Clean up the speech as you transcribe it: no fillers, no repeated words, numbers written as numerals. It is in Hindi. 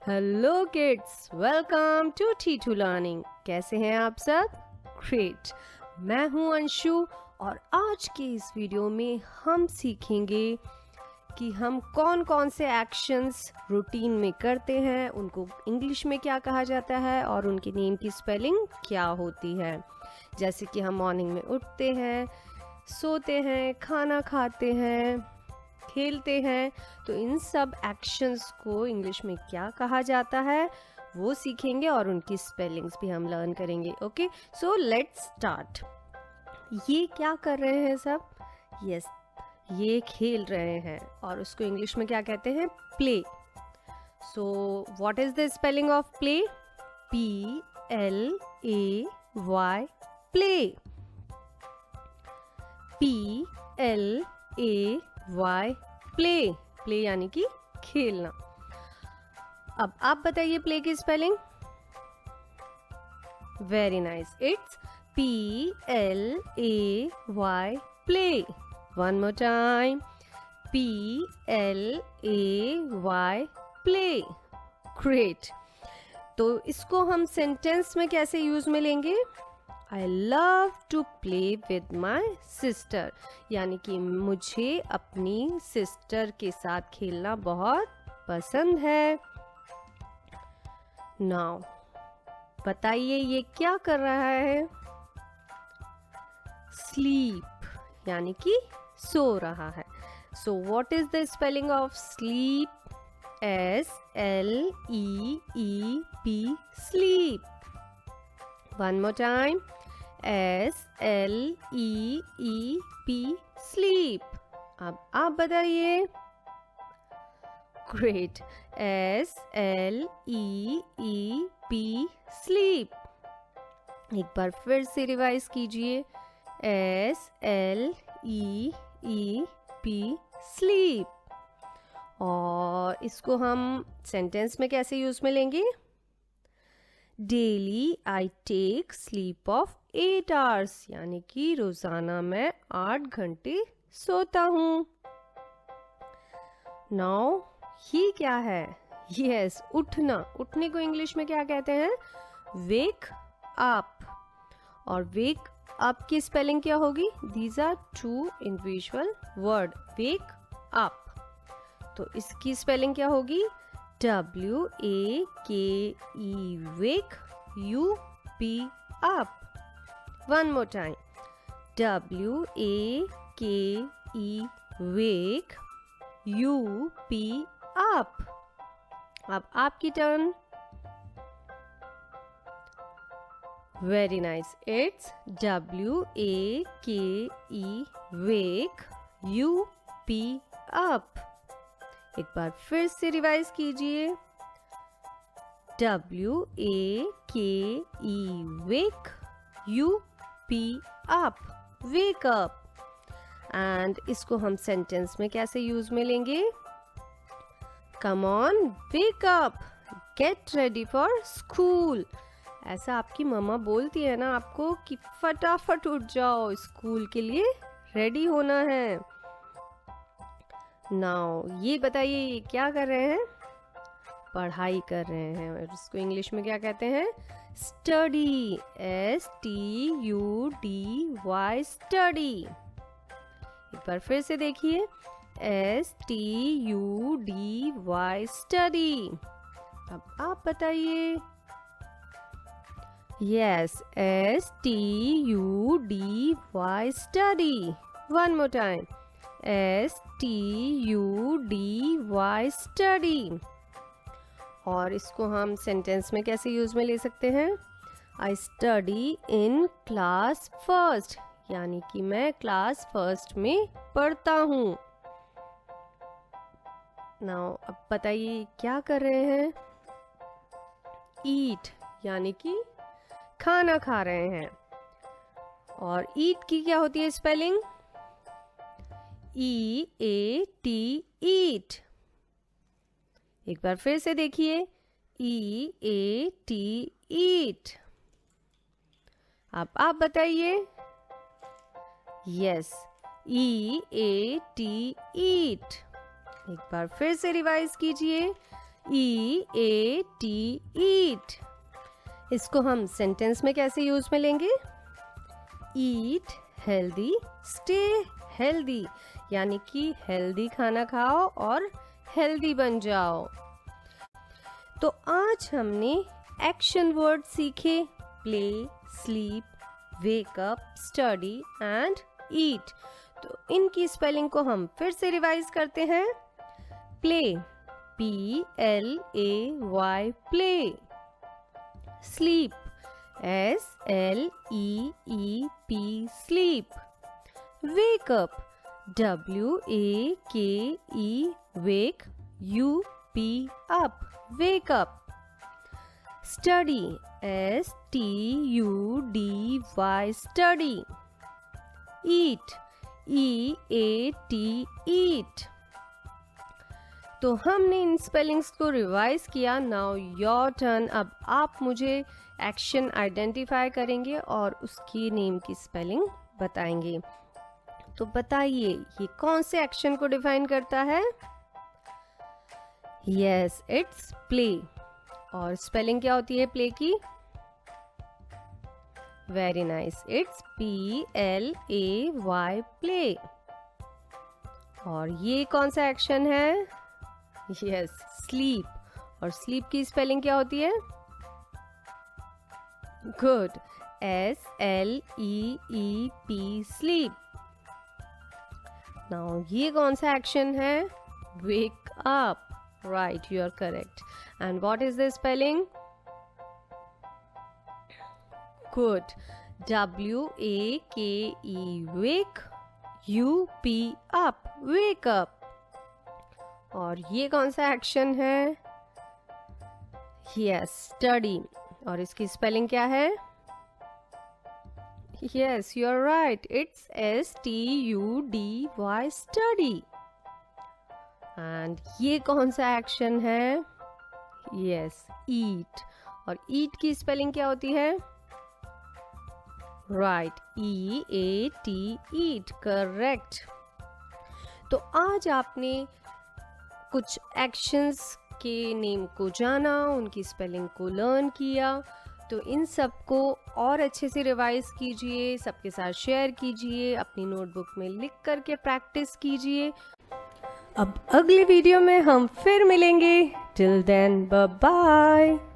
Hello kids, welcome to T2 learning. कैसे हैं आप सब? ग्रेट। मैं हूं अंशु और आज के इस वीडियो में हम सीखेंगे कि हम कौन कौन से एक्शंस रूटीन में करते हैं, उनको इंग्लिश में क्या कहा जाता है और उनके नेम की स्पेलिंग क्या होती है। जैसे कि हम मॉर्निंग में उठते हैं, सोते हैं, खाना खाते हैं, खेलते हैं, तो इन सब एक्शंस को इंग्लिश में क्या कहा जाता है वो सीखेंगे और उनकी स्पेलिंग्स भी हम लर्न करेंगे। Okay, so let's start. ये क्या कर रहे हैं सब? यस, ये खेल रहे हैं और उसको इंग्लिश में क्या कहते हैं? Play. So what is the spelling of play? Play, play. Play, play. Play यानी कि खेलना। अब आप बताइए प्ले की spelling. Very nice, it's Play, play. One more time, Play, play. Great. तो इसको हम सेंटेंस में कैसे यूज में लेंगे? I love to play with my sister, यानी कि मुझे अपनी सिस्टर के साथ खेलना बहुत पसंद है। नाउ बताइए ये क्या कर रहा है? स्लीप, यानी कि सो रहा है। So what is the spelling of sleep? Sleep, sleep. One more time, Sleep, sleep. अब आप बताइए। Great, Sleep, sleep. एक बार फिर से रिवाइज कीजिए। Sleep, sleep. और इसको हम सेंटेंस में कैसे यूज में लेंगे? Daily I take sleep of 8 hours, यानी कि रोजाना मैं 8 घंटे सोता हूँ। नाउ ये क्या है? यस, उठना। उठने को इंग्लिश में क्या कहते हैं? Wake up. और वेक अप की स्पेलिंग क्या होगी? These are two individual word. Wake up, तो इसकी स्पेलिंग क्या होगी? WAKE, wake, UP, up. One more time, WAKE, wake, UP, up. अब आपकी turn. Very nice, it's WAKE, wake, UP, up. एक बार फिर से रिवाइज कीजिए। WAKE, wake, UP, up, wake up. And इसको हम सेंटेंस में कैसे यूज में लेंगे? Come on, wake up, get ready for school. ऐसा आपकी मम्मा बोलती है ना आपको कि फटाफट उठ जाओ, स्कूल के लिए रेडी होना है। नाउ ये बताइए ये क्या कर रहे हैं? पढ़ाई कर रहे हैं और इसको इंग्लिश में क्या कहते हैं? Study, STUDY, study. एक बार फिर से देखिए, STUDY, स्टडी। अब आप बताइए। Yes, STUDY, study. One more time, STUDY, study. और इसको हम सेंटेंस में कैसे यूज में ले सकते हैं? I study in class first, यानी कि मैं क्लास फर्स्ट में पढ़ता हूँ। नाउ अब बताइए क्या कर रहे हैं? ईट, यानी कि खाना खा रहे हैं। और ईट की क्या होती है स्पेलिंग? EAT, ईट। एक बार फिर से देखिए, EAT, ईट। अब आप बताइए। यस, EAT, ईट। एक बार फिर से रिवाइज कीजिए। EAT eat। इसको हम सेंटेंस में कैसे यूज में लेंगे? ईट हेल्दी स्टे हेल्दी, यानी कि हेल्दी खाना खाओ और हेल्दी बन जाओ। तो आज हमने एक्शन वर्ड सीखे, play, sleep, wake up, study and eat. तो इनकी स्पेलिंग को हम फिर से रिवाइज करते हैं। Play, PLAY play. Sleep, SLEEP sleep. Wake up, WAKE wake UP up wake up. Study, STUDY study. Eat, EAT eat. तो हमने इन स्पेलिंग्स को रिवाइज किया। Now your turn. अब आप मुझे एक्शन आइडेंटिफाई करेंगे और उसकी नेम की स्पेलिंग बताएंगे। तो बताइए ये कौन से एक्शन को डिफाइन करता है? Yes, it's play. और स्पेलिंग क्या होती है प्ले की? Very nice, it's PLAY play. और ये कौन सा एक्शन है? Yes, sleep. और स्लीप की स्पेलिंग क्या होती है? Good, SLEEP sleep. नाउ ये कौन सा एक्शन है? Wake up. Right, you are correct. And what is the spelling? Good, WAKE wake UP up wake up. और ये कौन सा एक्शन है? Yes, study. और इसकी स्पेलिंग क्या है? Yes, you are right, it's STUDY study. And ये कौन सा एक्शन है? Yes, eat. और ईट की स्पेलिंग क्या होती है? Right, EAT eat, correct. तो आज आपने कुछ एक्शंस के नेम को जाना, उनकी स्पेलिंग को लर्न किया। तो इन सब को और अच्छे से रिवाइज कीजिए, सबके साथ शेयर कीजिए, अपनी नोटबुक में लिख करके प्रैक्टिस कीजिए। अब अगले वीडियो में हम फिर मिलेंगे। Till then, bye bye.